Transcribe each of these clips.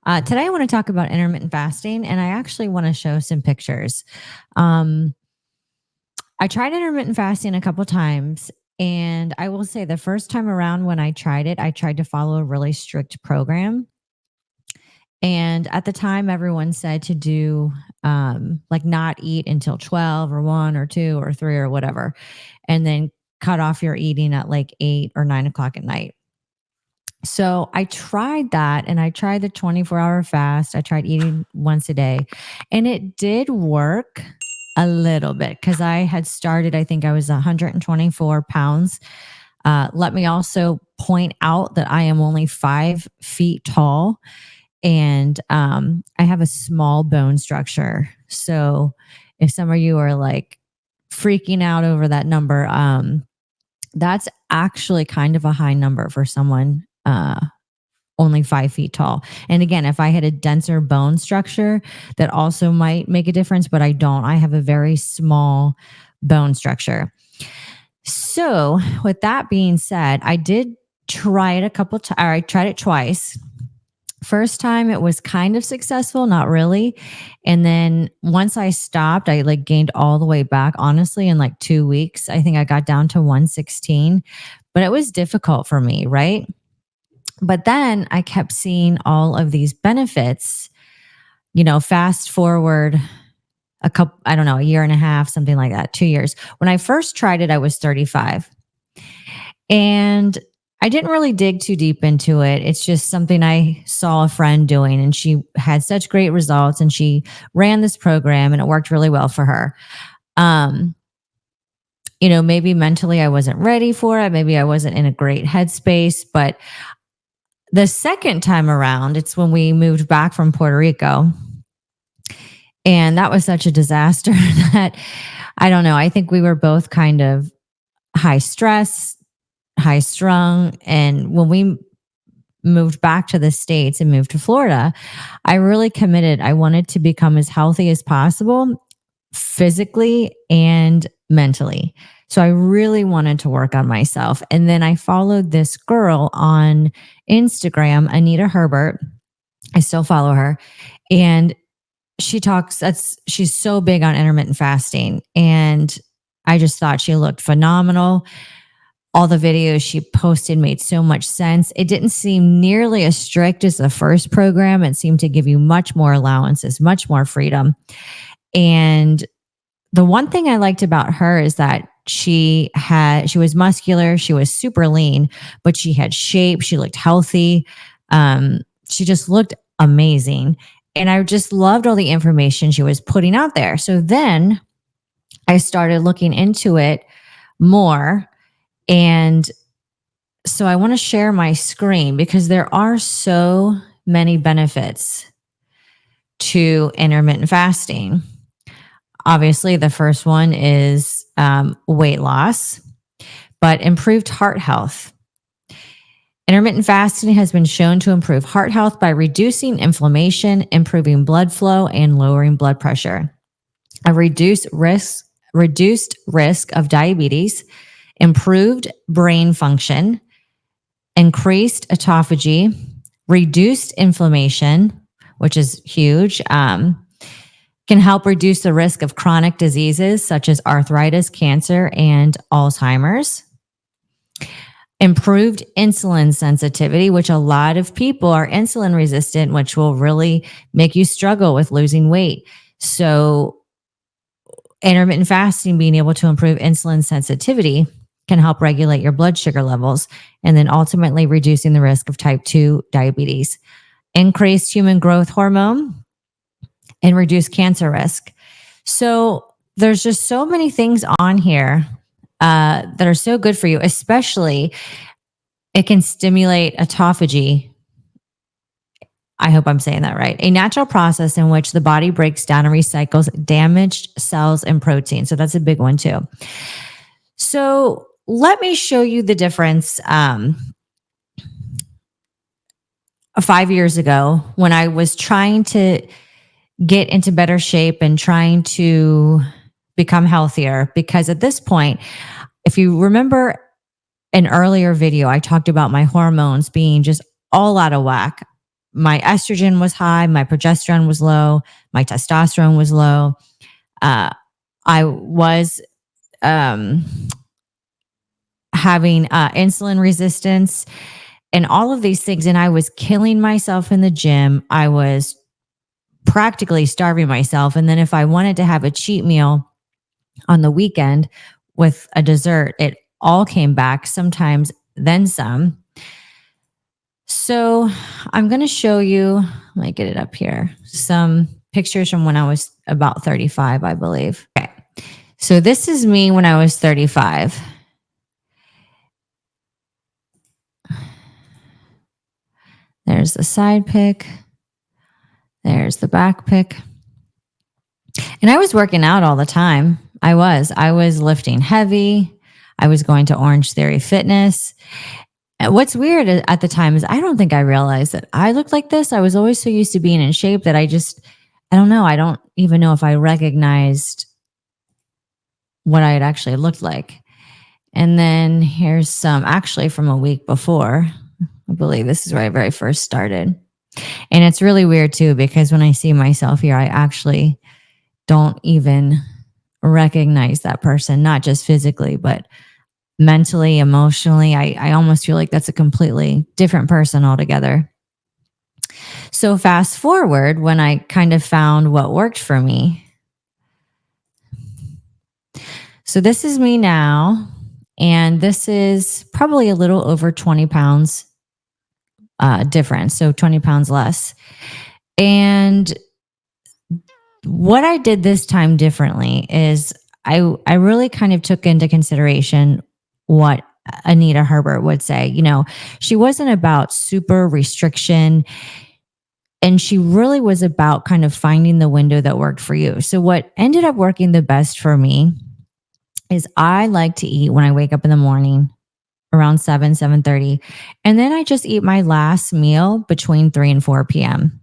Today, I want to talk about intermittent fasting, and I actually want to show some pictures. Um, I tried intermittent fasting a couple times, and I will say the first time around when I tried it, I tried to follow a really strict program. And at the time, everyone said to do like not eat until 12 or 1 or 2 or 3 or whatever, and then cut off your eating at like 8 or 9 o'clock at night. So I tried that and I tried the 24-hour fast. I tried eating once a day and it did work a little bit because I had started, I think I was 124 pounds. Let me also point out that I am only 5 feet tall and I have a small bone structure. So if some of you are like freaking out over that number, that's actually kind of a high number for someone only 5 feet tall. And again, if I had a denser bone structure, that also might make a difference, but I don't. I have a very small bone structure. So, with that being said, I did try it a couple times, or I tried it twice. First time it was kind of successful, not really. And then once I stopped, I like gained all the way back. Honestly, in like 2 weeks, I think I got down to 116, but it was difficult for me, right? But then I kept seeing all of these benefits, fast forward a couple, I don't know, a year and a half, something like that, 2 years. When I first tried it, I was 35. And I didn't really dig too deep into it. It's just something I saw a friend doing, and she had such great results, and she ran this program, and it worked really well for her. Um, maybe mentally I wasn't ready for it. Maybe I wasn't in a great headspace, but the second time around, it's when we moved back from Puerto Rico. And that was such a disaster that I don't know. I think we were both kind of high stress, high strung. And when we moved back to the States and moved to Florida, I really committed. I wanted to become as healthy as possible physically and mentally. So I really wanted to work on myself. And then I followed this girl on Instagram, Anita Herbert. I still follow her. And she's so big on intermittent fasting. And I just thought she looked phenomenal. All the videos she posted made so much sense. It didn't seem nearly as strict as the first program. It seemed to give you much more allowances, much more freedom. And the one thing I liked about her is that she was muscular, she was super lean, but she had shape, she looked healthy. She just looked amazing. And I just loved all the information she was putting out there. So then I started looking into it more. And so I want to share my screen because there are so many benefits to intermittent fasting. Obviously, the first one is weight loss, but improved heart health. Intermittent fasting has been shown to improve heart health by reducing inflammation, improving blood flow, and lowering blood pressure. A reduced risk of diabetes, improved brain function, increased autophagy, reduced inflammation, which is huge, can help reduce the risk of chronic diseases such as arthritis, cancer, and Alzheimer's. Improved insulin sensitivity, which a lot of people are insulin resistant, which will really make you struggle with losing weight. So intermittent fasting, being able to improve insulin sensitivity, can help regulate your blood sugar levels and then ultimately reducing the risk of type 2 diabetes. Increased human growth hormone and reduce cancer risk. So there's just so many things on here that are so good for you, especially it can stimulate autophagy. I hope I'm saying that right. A natural process in which the body breaks down and recycles damaged cells and proteins. So that's a big one too. So let me show you the difference. 5 years ago, when I was trying to get into better shape and trying to become healthier, because at this point, if you remember an earlier video, I talked about my hormones being just all out of whack. my estrogen was high, my progesterone was low, my testosterone was low. Uh, I was um, having insulin resistance and all of these things. And I was killing myself in the gym. I was practically starving myself. And then if I wanted to have a cheat meal on the weekend with a dessert, it all came back, sometimes then some. So I'm going to show you, let me get it up here, some pictures from when I was about 35, I believe. Okay. So this is me when I was 35. There's the side pic. There's the back pic. And I was working out all the time. I was lifting heavy. I was going to Orange Theory Fitness. And what's weird at the time is I don't think I realized that I looked like this. I was always so used to being in shape that I don't know. I don't even know if I recognized what I had actually looked like. And then here's some actually from a week before. I believe this is where I very first started. And it's really weird too, because when I see myself here, I actually don't even recognize that person, not just physically, but mentally, emotionally. I almost feel like that's a completely different person altogether. So fast forward when I kind of found what worked for me. So this is me now, and this is probably a little over 20 pounds difference. So 20 pounds less. And what I did this time differently is I really kind of took into consideration what Anita Herbert would say. You know, she wasn't about super restriction, and she really was about kind of finding the window that worked for you. So what ended up working the best for me is I like to eat when I wake up in the morning around 7:30, and then I just eat my last meal between 3 and 4 p.m.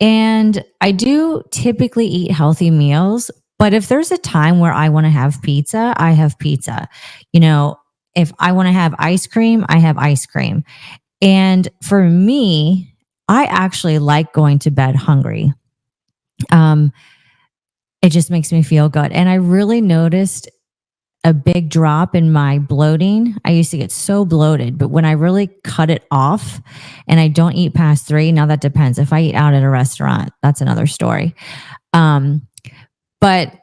And I do typically eat healthy meals, but if there's a time where I want to have pizza, I have pizza. You know, if I want to have ice cream, I have ice cream. And for me, I actually like going to bed hungry. Um, it just makes me feel good. And I really noticed a big drop in my bloating. I used to get so bloated, but when I really cut it off and I don't eat past 3, now that depends. If I eat out at a restaurant, that's another story. But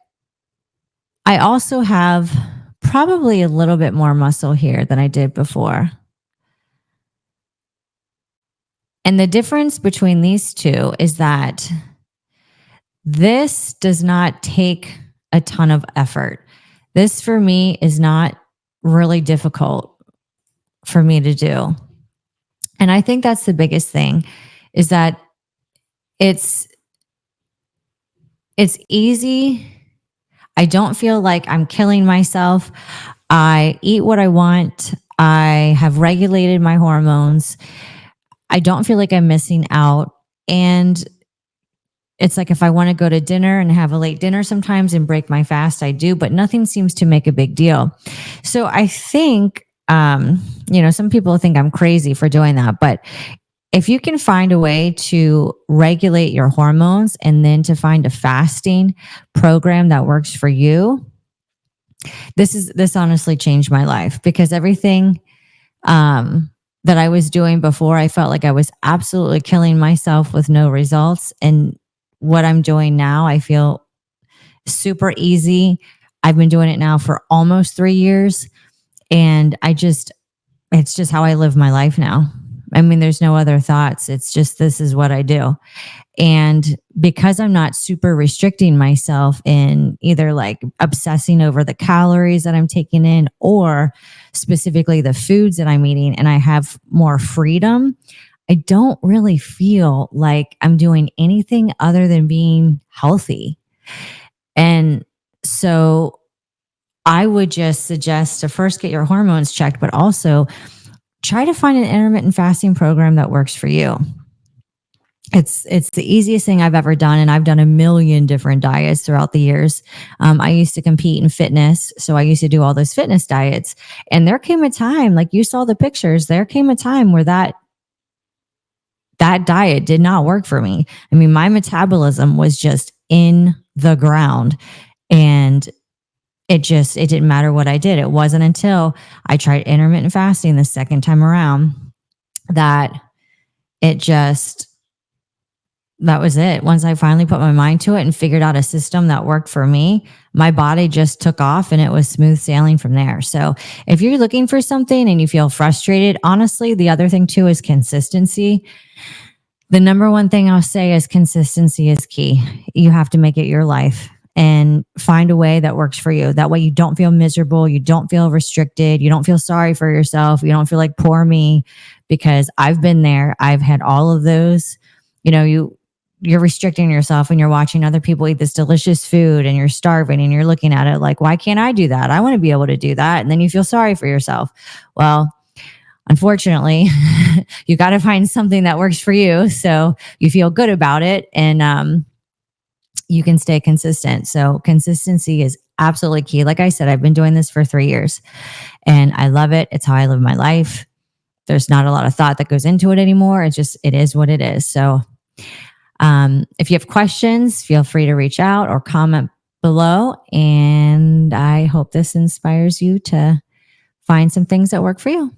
I also have probably a little bit more muscle here than I did before. And the difference between these two is that this does not take a ton of effort. This for me is not really difficult for me to do. And I think that's the biggest thing is that it's easy. I don't feel like I'm killing myself. I eat what I want. I have regulated my hormones. I don't feel like I'm missing out. And it's like if I want to go to dinner and have a late dinner sometimes and break my fast, I do, but nothing seems to make a big deal. So I think, some people think I'm crazy for doing that, but if you can find a way to regulate your hormones and then to find a fasting program that works for you, this honestly changed my life because everything that I was doing before, I felt like I was absolutely killing myself with no results. And what I'm doing now, I feel super easy. I've been doing it now for almost 3 years. And it's just how I live my life now. I mean, there's no other thoughts. It's just, this is what I do. And because I'm not super restricting myself in either like obsessing over the calories that I'm taking in or specifically the foods that I'm eating, and I have more freedom, I don't really feel like I'm doing anything other than being healthy. And so I would just suggest to first get your hormones checked, but also try to find an intermittent fasting program that works for you. It's the easiest thing I've ever done, and I've done a million different diets throughout the years. I used to compete in fitness, so I used to do all those fitness diets. And there came a time, like you saw the pictures, there came a time where that that diet did not work for me. I mean, my metabolism was just in the ground, and it didn't matter what I did. It wasn't until I tried intermittent fasting the second time around that it just that was it. Once I finally put my mind to it and figured out a system that worked for me, my body just took off and it was smooth sailing from there. So if you're looking for something and you feel frustrated, honestly, the other thing too is consistency. The number one thing I'll say is consistency is key. You have to make it your life and find a way that works for you. That way you don't feel miserable, you don't feel restricted, you don't feel sorry for yourself, you don't feel like poor me, because I've been there. I've had all of those. You're restricting yourself when you're watching other people eat this delicious food and you're starving and you're looking at it like, why can't I do that? I want to be able to do that. And then you feel sorry for yourself. Well, unfortunately, you got to find something that works for you so you feel good about it, and you can stay consistent. So consistency is absolutely key. Like I said, I've been doing this for 3 years and I love it. It's how I live my life. There's not a lot of thought that goes into it anymore. It is what it is. So if you have questions, feel free to reach out or comment below. And I hope this inspires you to find some things that work for you.